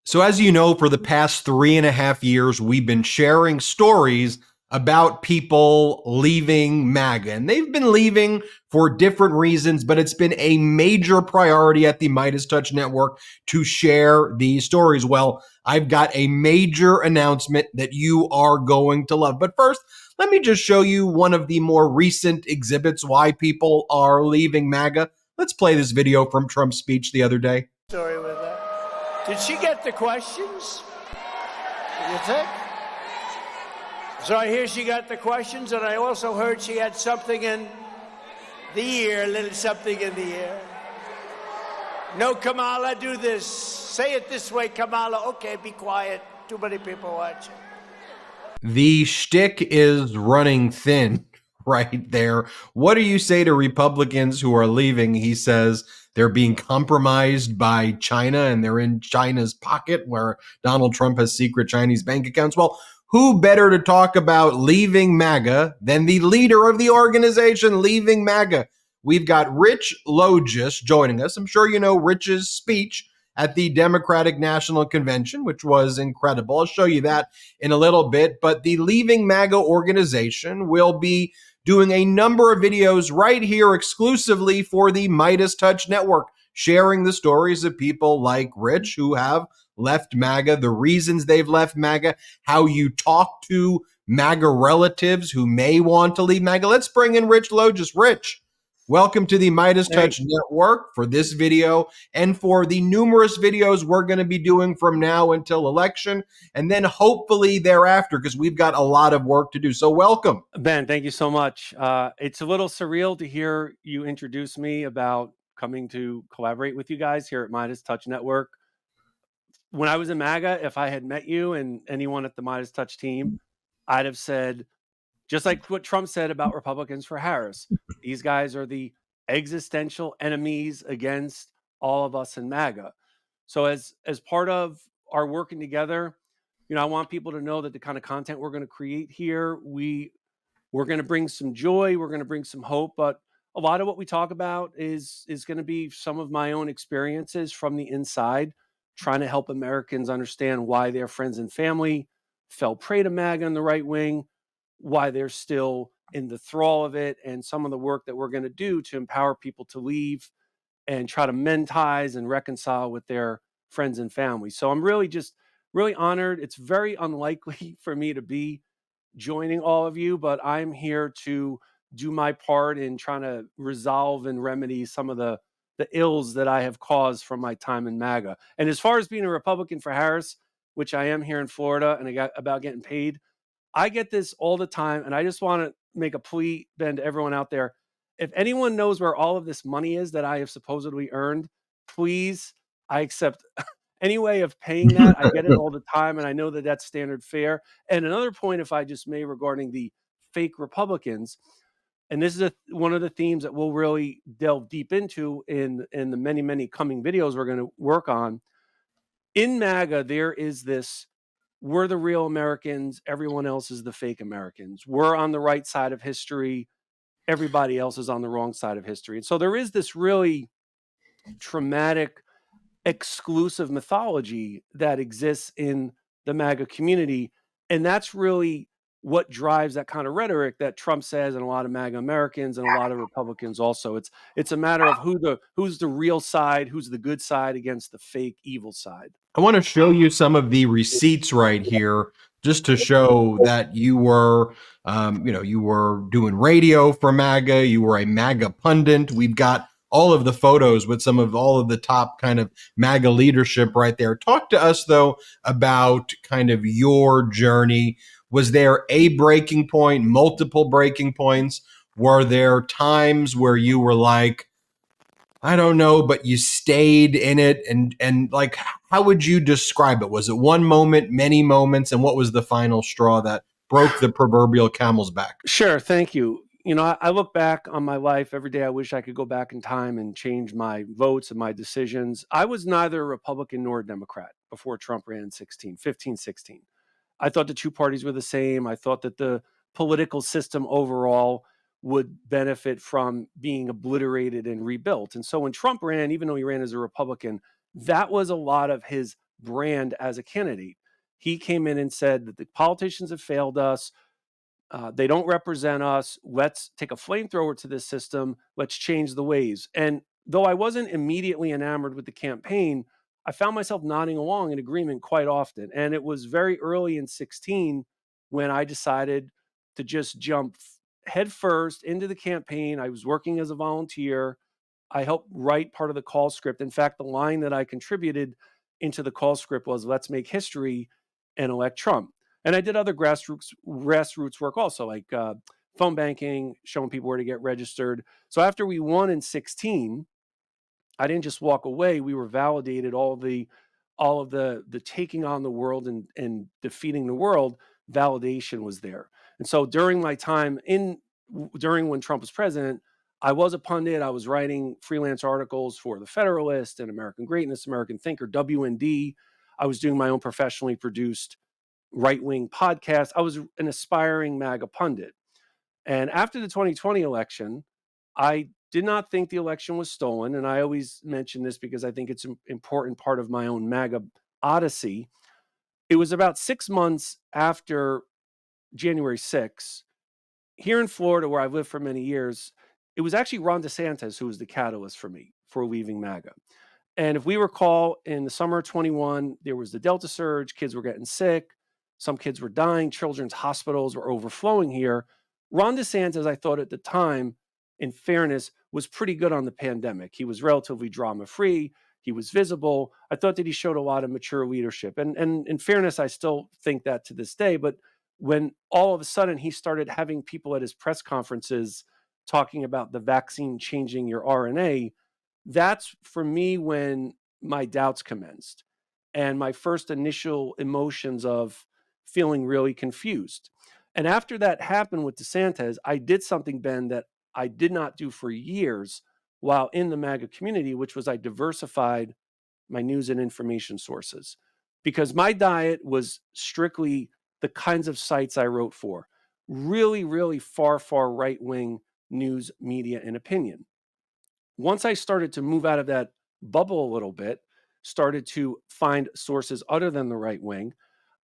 So, as you know, for the past 3.5 years, we've been sharing stories about people leaving MAGA. And they've been leaving for different reasons, but it's been a major priority at the MeidasTouch Network to share these stories. Well, I've got a major announcement that you are going to love. But first, let me just show you one of the more recent exhibits why people are leaving MAGA. Let's play this video from Trump's speech the other day. Story with her. Did she get the questions? You think? So I hear she got the questions, and I also heard she had something in the ear, a little something in the ear. No, Kamala, do this. Say it this way, Kamala. Okay, be quiet. Too many people watching. The shtick is running thin right there. What do you say to Republicans who are leaving? He says they're being compromised by China and they're in China's pocket where Donald Trump has secret Chinese bank accounts. Well, who better to talk about leaving MAGA than the leader of the organization leaving MAGA? We've got Rich Logis joining us. I'm sure you know Rich's speech at the Democratic National Convention, which was incredible. I'll show you that in a little bit. But the Leaving MAGA organization will be doing a number of videos right here exclusively for the MeidasTouch Network, sharing the stories of people like Rich who have left MAGA, the reasons they've left MAGA, how you talk to MAGA relatives who may want to leave MAGA. Let's bring in Rich Logis. Rich, welcome to the MeidasTouch Network for this video and for the numerous videos we're going to be doing from now until election and then hopefully thereafter, because we've got a lot of work to do. So welcome. Ben, thank you so much. It's a little surreal to hear you introduce me about coming to collaborate with you guys here at MeidasTouch Network. When I was in MAGA, if I had met you and anyone at the MeidasTouch team, I'd have said, just like what Trump said about Republicans for Harris, these guys are the existential enemies against all of us in MAGA. So as part of our working together, I want people to know that the kind of content we're going to create here, we're going to bring some joy, we're going to bring some hope, but a lot of what we talk about is going to be some of my own experiences from the inside, trying to help Americans understand why their friends and family fell prey to MAGA on the right wing, why they're still in the thrall of it, and some of the work that we're going to do to empower people to leave and try to mend ties and reconcile with their friends and family. So I'm really honored. It's very unlikely for me to be joining all of you, but I'm here to do my part in trying to resolve and remedy some of the ills that I have caused from my time in MAGA. And as far as being a Republican for Harris, which I am here in Florida, and I got about getting paid, I get this all the time, and I just want to make a plea, Ben, to everyone out there. If anyone knows where all of this money is that I have supposedly earned, please, I accept any way of paying that. I get it all the time, and I know that that's standard fare. And another point, if I just may, regarding the fake Republicans, and this is one of the themes that we'll really delve deep into in the many, many coming videos we're going to work on. In MAGA, there is this, we're the real Americans, everyone else is the fake Americans. We're on the right side of history, everybody else is on the wrong side of history. And so there is this really traumatic, exclusive mythology that exists in the MAGA community. And that's really what drives that kind of rhetoric that Trump says, and a lot of MAGA Americans and a lot of Republicans also. It's a matter of who's the real side, who's the good side against the fake evil side. I want to show you some of the receipts right here just to show that you were, you were doing radio for MAGA. You were a MAGA pundit. We've got all of the photos with some of all of the top kind of MAGA leadership right there. Talk to us, though, about kind of your journey. Was there a breaking point, multiple breaking points? Were there times where you were like, I don't know, but you stayed in it, and like, how would you describe it? Was it one moment, many moments, and what was the final straw that broke the proverbial camel's back? Sure, thank you. I look back on my life every day. I wish I could go back in time and change my votes and my decisions. I was neither a Republican nor a Democrat before Trump ran in 15, 16. I thought the two parties were the same. I thought that the political system overall would benefit from being obliterated and rebuilt. And so when Trump ran, even though he ran as a Republican, that was a lot of his brand as a candidate. He came in and said that the politicians have failed us. They don't represent us. Let's take a flamethrower to this system. Let's change the ways. And though I wasn't immediately enamored with the campaign, I found myself nodding along in agreement quite often. And it was very early in 16 when I decided to just jump headfirst into the campaign. I was working as a volunteer. I helped write part of the call script. In fact, the line that I contributed into the call script was, "Let's make history and elect Trump." And I did other grassroots work also, like phone banking, showing people where to get registered. So after we won in 16, I didn't just walk away. We were validated. All of the taking on the world and defeating the world, validation was there. And so during my time during when Trump was president, I was a pundit. I was writing freelance articles for The Federalist and American Greatness, American Thinker, WND. I was doing my own professionally produced right-wing podcast. I was an aspiring MAGA pundit. And after the 2020 election, I did not think the election was stolen. And I always mention this because I think it's an important part of my own MAGA odyssey. It was about 6 months after January 6th, here in Florida, where I've lived for many years. It was actually Ron DeSantis who was the catalyst for me for leaving MAGA. And if we recall, in the summer of 21, there was the Delta surge. Kids were getting sick. Some kids were dying. Children's hospitals were overflowing here. Ron DeSantis, I thought at the time, in fairness, was pretty good on the pandemic. He was relatively drama-free. He was visible. I thought that he showed a lot of mature leadership. And in fairness, I still think that to this day. But when all of a sudden he started having people at his press conferences talking about the vaccine changing your RNA, that's for me when my doubts commenced and my first initial emotions of feeling really confused. And after that happened with DeSantis, I did something, Ben, that I did not do for years while in the MAGA community, which was I diversified my news and information sources, because my diet was strictly the kinds of sites I wrote for, really, really far right-wing news, media, and opinion. Once I started to move out of that bubble a little bit, started to find sources other than the right wing,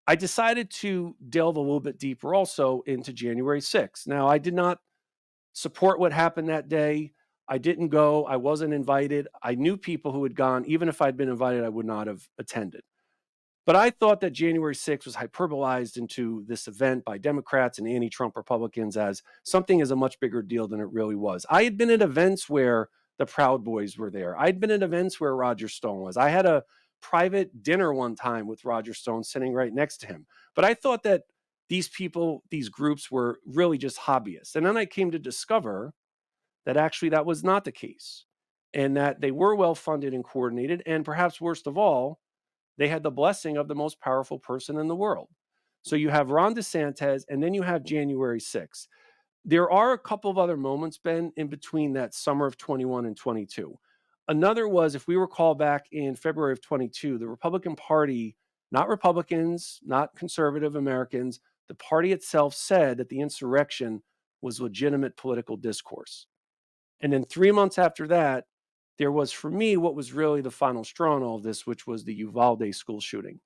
I decided to delve a little bit deeper also into January 6th. Now, I did not support what happened that day. I didn't go. I wasn't invited. I knew people who had gone. Even if I'd been invited, I would not have attended. But I thought that January 6th was hyperbolized into this event by Democrats and anti-Trump Republicans as something as a much bigger deal than it really was. I had been at events where the Proud Boys were there. I'd been at events where Roger Stone was. I had a private dinner one time with Roger Stone sitting right next to him. But I thought that these people, these groups were really just hobbyists. And then I came to discover that actually that was not the case, and that they were well-funded and coordinated. And perhaps worst of all, they had the blessing of the most powerful person in the world. So you have Ron DeSantis, and then you have January 6th. There are a couple of other moments, Ben, in between that summer of 21 and 22. Another was, if we recall back in February of 22, the Republican Party, not Republicans, not conservative Americans, the party itself said that the insurrection was legitimate political discourse. And then 3 months after that, there was, for me, what was really the final straw in all of this, which was the Uvalde school shooting.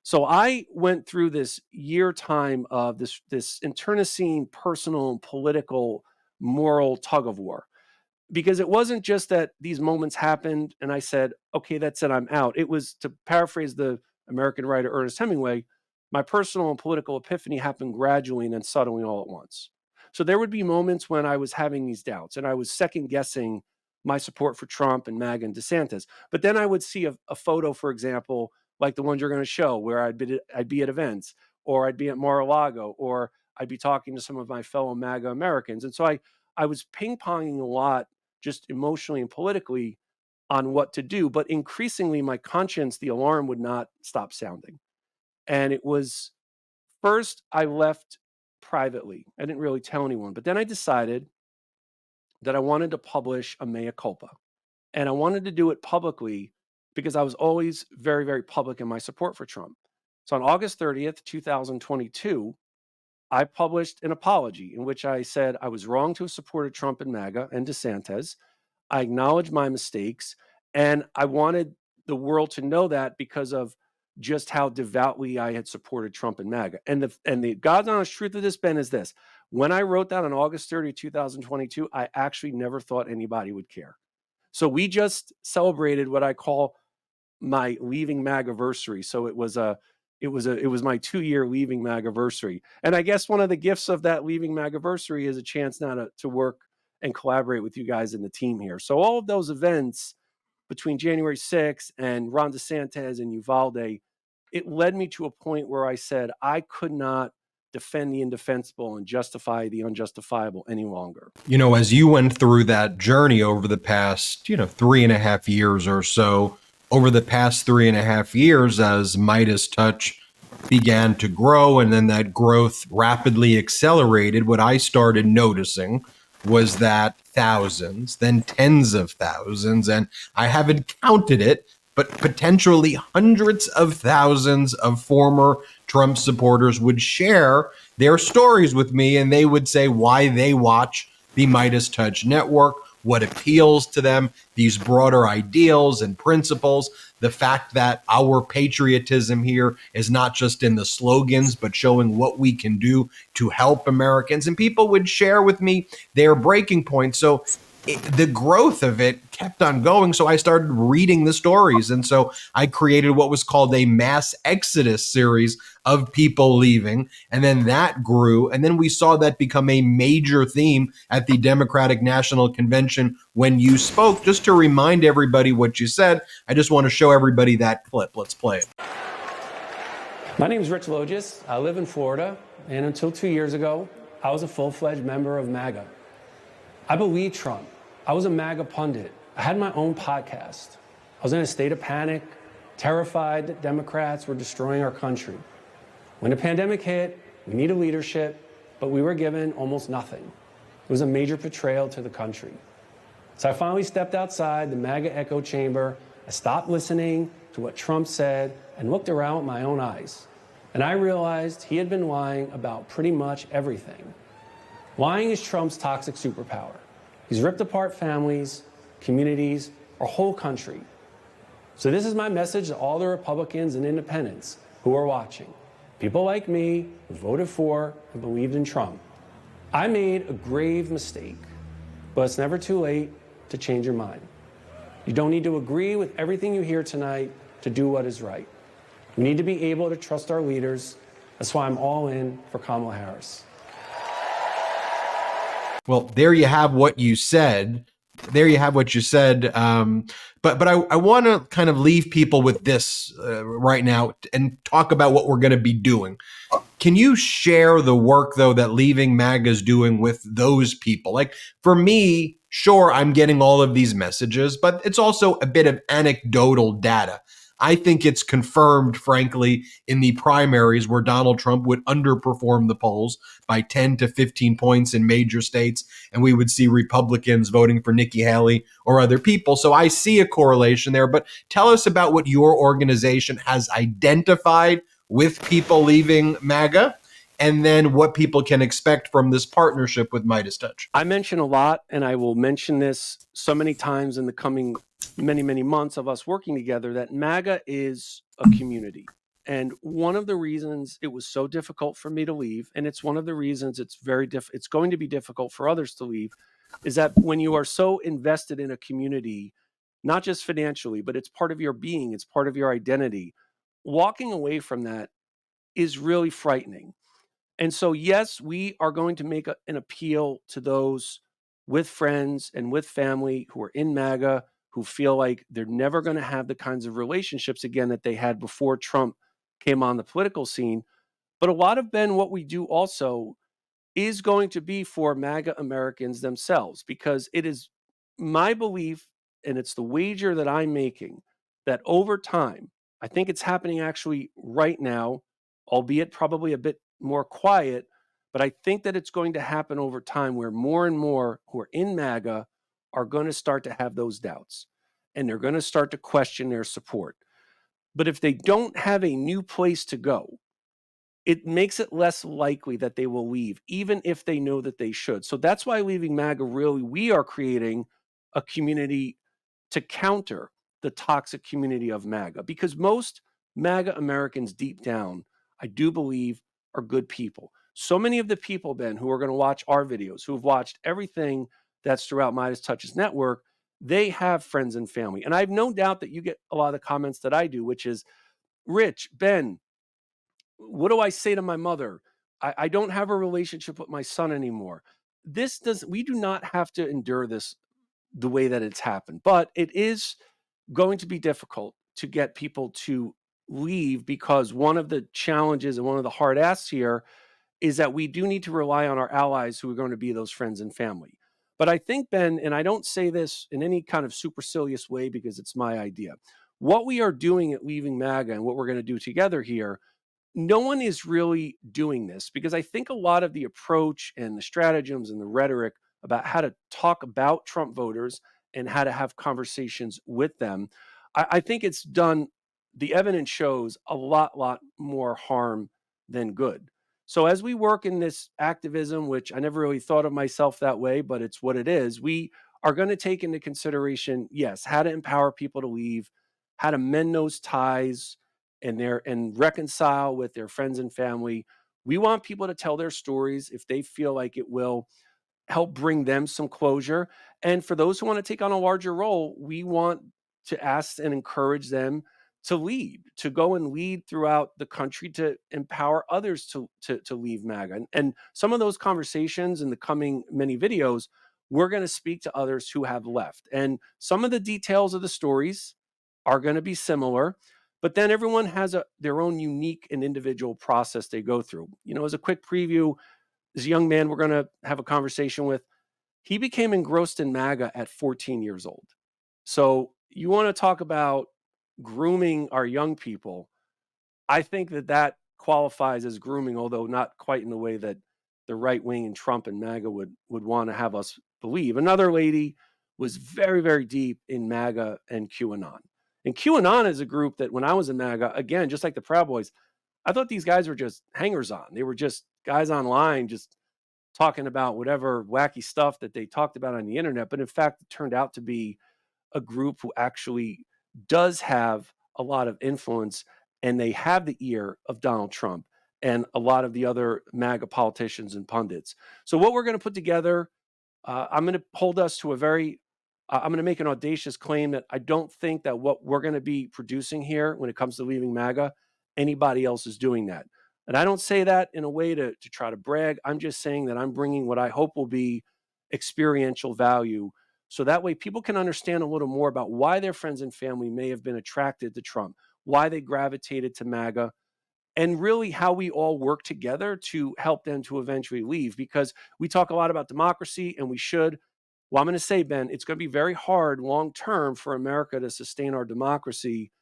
So I went through this year time of this internecine, personal, political, moral tug of war, because it wasn't just that these moments happened and I said, okay, that's it, I'm out. It was, to paraphrase the American writer Ernest Hemingway, my personal and political epiphany happened gradually and then suddenly all at once. So there would be moments when I was having these doubts and I was second guessing my support for Trump and MAGA and DeSantis. But then I would see a photo, for example, like the ones you're going to show, where I'd be at events, or I'd be at Mar-a-Lago, or I'd be talking to some of my fellow MAGA Americans. And so I was ping-ponging a lot, just emotionally and politically, on what to do. But increasingly, my conscience, the alarm would not stop sounding. And it was, first, I left privately. I didn't really tell anyone. But then I decided that I wanted to publish a mea culpa. And I wanted to do it publicly because I was always very, very public in my support for Trump. So on August 30th, 2022, I published an apology in which I said I was wrong to have supported Trump and MAGA and DeSantis. I acknowledged my mistakes, and I wanted the world to know that because of just how devoutly I had supported Trump and MAGA. And the God's honest truth of this, Ben, is this. When I wrote that on August 30, 2022, I actually never thought anybody would care. So we just celebrated what I call my leaving MAGAversary. So it was my 2-year leaving MAGAversary. And I guess one of the gifts of that leaving MAGAversary is a chance now to work and collaborate with you guys in the team here. So all of those events between January 6th and Ron DeSantis and Uvalde, it led me to a point where I said I could not defend the indefensible and justify the unjustifiable any longer. As you went through that journey over the past, 3.5 years or so, over the past 3.5 years, as MeidasTouch began to grow and then that growth rapidly accelerated, what I started noticing was that thousands, then tens of thousands, and I haven't counted it, but potentially hundreds of thousands of former Trump supporters would share their stories with me, and they would say why they watch the MeidasTouch network, what appeals to them, these broader ideals and principles, the fact that our patriotism here is not just in the slogans, but showing what we can do to help Americans. And people would share with me their breaking points. So the growth of it kept on going. So I started reading the stories. And so I created what was called a mass exodus series of people leaving. And then that grew. And then we saw that become a major theme at the Democratic National Convention when you spoke. Just to remind everybody what you said, I just want to show everybody that clip. Let's play it. My name is Rich Logis. I live in Florida. And until 2 years ago, I was a full-fledged member of MAGA. I believed Trump. I was a MAGA pundit. I had my own podcast. I was in a state of panic, terrified that Democrats were destroying our country. When the pandemic hit, we needed leadership, but we were given almost nothing. It was a major betrayal to the country. So I finally stepped outside the MAGA echo chamber. I stopped listening to what Trump said and looked around with my own eyes. And I realized he had been lying about pretty much everything. Lying is Trump's toxic superpower. He's ripped apart families, communities, our whole country. So this is my message to all the Republicans and independents who are watching. People like me who voted for and believed in Trump. I made a grave mistake, but it's never too late to change your mind. You don't need to agree with everything you hear tonight to do what is right. We need to be able to trust our leaders. That's why I'm all in for Kamala Harris. Well, there you have what you said. But I want to kind of leave people with this right now and talk about what we're going to be doing. Can you share the work, though, that Leaving MAGA is doing with those people? Like, for me, sure, I'm getting all of these messages, but it's also a bit of anecdotal data. I think it's confirmed, frankly, in the primaries where Donald Trump would underperform the polls by 10 to 15 points in major states, and we would see Republicans voting for Nikki Haley or other people. So I see a correlation there, but tell us about what your organization has identified with people leaving MAGA, and then what people can expect from this partnership with MeidasTouch. I mention a lot, and I will mention this so many times in the coming many, many months of us working together, that MAGA is a community. And one of the reasons it was so difficult for me to leave, and it's one of the reasons it's going to be difficult for others to leave, is that when you are so invested in a community, not just financially, but it's part of your being, it's part of your identity, walking away from that is really frightening. And so, yes, we are going to make an appeal to those with friends and with family who are in MAGA, who feel like they're never going to have the kinds of relationships again that they had before Trump came on the political scene. But a lot of, Ben, what we do also is going to be for MAGA Americans themselves, because it is my belief, and it's the wager that I'm making, that over time, I think it's happening actually right now, albeit probably a bit more quiet, but I think that it's going to happen over time where more and more who are in MAGA are going to start to have those doubts, and they're going to start to question their support. But if they don't have a new place to go, it makes it less likely that they will leave, even if they know that they should. So that's why Leaving MAGA, really, we are creating a community to counter the toxic community of MAGA, because most MAGA Americans deep down, I do believe, are good people. So many of the people, Ben, who are going to watch our videos, who have watched everything that's throughout MeidasTouch's network, they have friends and family. And I have no doubt that you get a lot of the comments that I do, which is, Rich, Ben, what do I say to my mother? I don't have a relationship with my son anymore. We do not have to endure this the way that it's happened, but it is going to be difficult to get people to leave, because one of the challenges and one of the hard asks here is that we do need to rely on our allies who are going to be those friends and family. But I think, Ben, and I don't say this in any kind of supercilious way because it's my idea, what we are doing at Leaving MAGA and what we're going to do together here, no one is really doing this, because I think a lot of the approach and the stratagems and the rhetoric about how to talk about Trump voters and how to have conversations with them, I think it's done, the evidence shows, a lot more harm than good. So as we work in this activism, which I never really thought of myself that way, but it's what it is, we are going to take into consideration, yes, how to empower people to leave, how to mend those ties and reconcile with their friends and family. We want people to tell their stories if they feel like it will help bring them some closure. And for those who want to take on a larger role, we want to ask and encourage them to lead, to go and lead throughout the country, to empower others to leave MAGA. And some of those conversations in the coming many videos, we're going to speak to others who have left. And some of the details of the stories are going to be similar, but then everyone has their own unique and individual process they go through. You know, as a quick preview, this young man we're going to have a conversation with, he became engrossed in MAGA at 14 years old. So you want to talk about grooming our young people. I think that qualifies as grooming, although not quite in the way that the right wing and Trump and MAGA would want to have us believe. Another lady was very, very deep in MAGA and QAnon. And QAnon is a group that when I was in MAGA, again, just like the Proud Boys, I thought these guys were just hangers on. They were just guys online just talking about whatever wacky stuff that they talked about on the internet. But in fact, it turned out to be a group who actually does have a lot of influence, and they have the ear of Donald Trump and a lot of the other MAGA politicians and pundits. So what we're going to put together, I'm going to hold us to I'm going to make an audacious claim that I don't think that what we're going to be producing here when it comes to Leaving MAGA, anybody else is doing that. And I don't say that in a way to try to brag. I'm just saying that I'm bringing what I hope will be experiential value, so that way people can understand a little more about why their friends and family may have been attracted to Trump, why they gravitated to MAGA, and really how we all work together to help them to eventually leave. Because we talk a lot about democracy, and we should. Well, I'm going to say, Ben, it's going to be very hard long term for America to sustain our democracy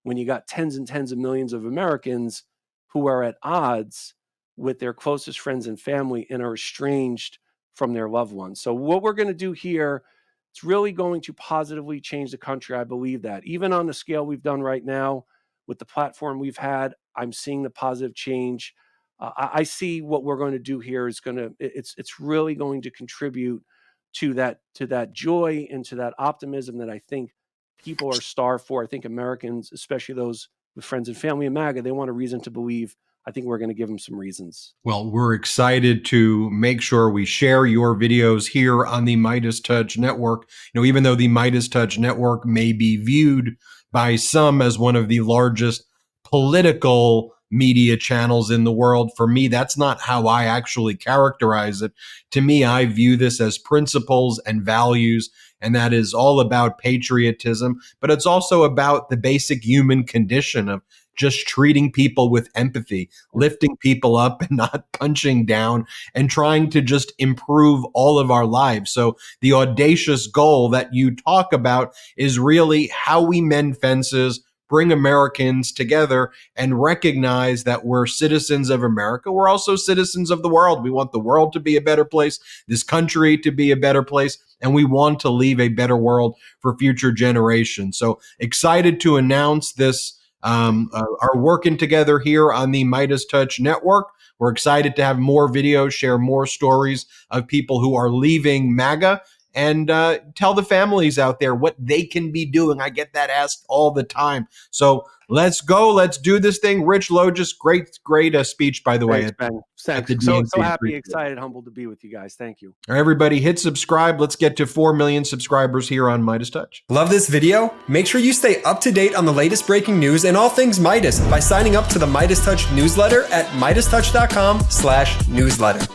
when you got tens and tens of millions of Americans who are at odds with their closest friends and family and are estranged from their loved ones. So what we're going to do here, it's really going to positively change the country. I believe that. Even on the scale we've done right now with the platform we've had, I'm seeing the positive change. I see what we're going to do here is it's really going to contribute to that joy and to that optimism that I think people are starved for. I think Americans, especially those with friends and family in MAGA, they want a reason to believe. I think we're going to give them some reasons. Well, we're excited to make sure we share your videos here on the MeidasTouch network. You know, even though the MeidasTouch network may be viewed by some as one of the largest political media channels in the world, for me, that's not how I actually characterize it. To me, I view this as principles and values, and that is all about patriotism, but it's also about the basic human condition of just treating people with empathy, lifting people up and not punching down, and trying to just improve all of our lives. So the audacious goal that you talk about is really how we mend fences, bring Americans together, and recognize that we're citizens of America. We're also citizens of the world. We want the world to be a better place, this country to be a better place, and we want to leave a better world for future generations. So excited to announce this, are working together here on the MeidasTouch network. We're excited to have more videos, share more stories of people who are leaving MAGA. and tell the families out there what they can be doing. I get that asked all the time. So let's go. Let's do this thing. Rich Logis, great speech, by the way. Thanks, Ben. at the Thanks. So DNC. happy, Appreciate it. excited, humbled to be with you guys. Thank you. Everybody hit subscribe. Let's get to 4 million subscribers here on MeidasTouch. Love this video? Make sure you stay up to date on the latest breaking news and all things Meidas by signing up to the MeidasTouch newsletter at MeidasTouch.com/newsletter.